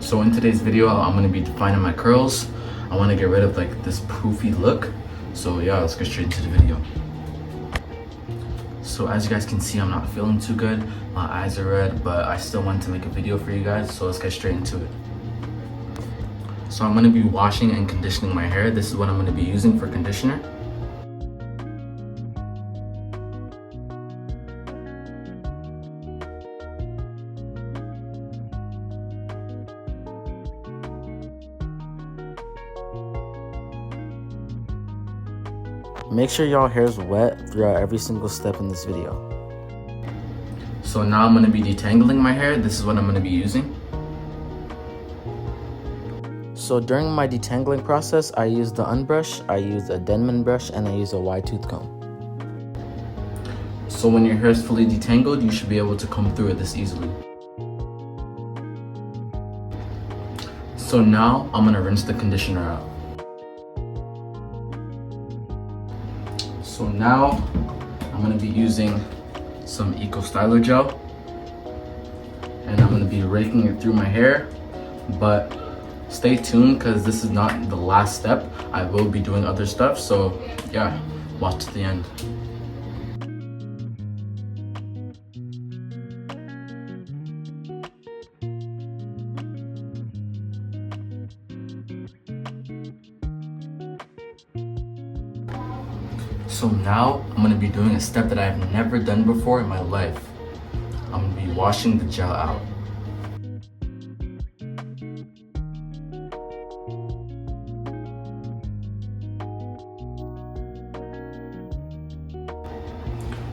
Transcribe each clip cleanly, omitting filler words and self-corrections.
So in today's video, I'm going to be defining my curls. I want to get rid of like this poofy look. So yeah, let's get straight into the video. So as you guys can see, I'm not feeling too good. My eyes are red, but I still want to make a video for you guys. So let's get straight into it. So I'm going to be washing and conditioning my hair. This is what I'm going to be using for conditioner. Make sure y'all hair is wet throughout every single step in this video. So now I'm going to be detangling my hair. This is what I'm going to be using. So during my detangling process, I use the unbrush, I use a Denman brush, and I use a wide tooth comb. So when your hair is fully detangled, you should be able to comb through it this easily. So now I'm going to rinse the conditioner out. So now I'm going to be using some Eco Styler gel, and I'm going to be raking it through my hair, but stay tuned because this is not the last step. I will be doing other stuff, so yeah, watch to the end. So now I'm going to be doing a step that I've never done before in my life. I'm going to be washing the gel out.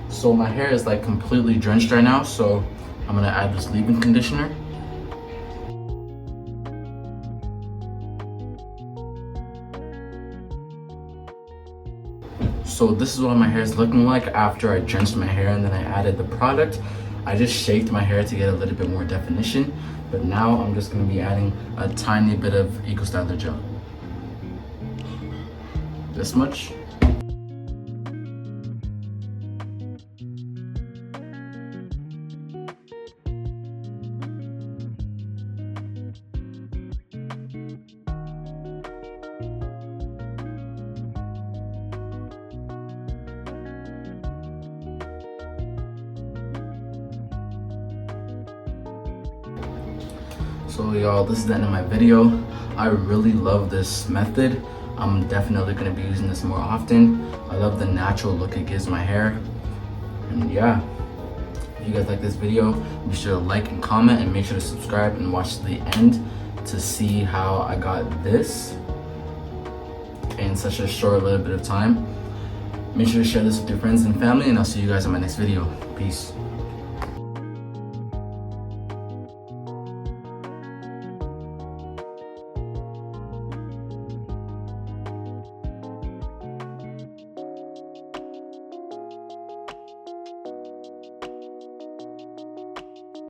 So my hair is like completely drenched right now, so I'm going to add this leave-in conditioner. So this is what my hair is looking like after I drenched my hair and then I added the product. I just shaped my hair to get a little bit more definition, but now I'm just going to be adding a tiny bit of Eco Styler gel. This much. So y'all, this is the end of my video. I really love this method. I'm definitely going to be using this more often. I love the natural look it gives my hair. And yeah, if you guys like this video, be sure to like and comment, and make sure to subscribe and watch to the end to see how I got this in such a short little bit of time. Make sure to share this with your friends and family, and I'll see you guys in my next video. Peace.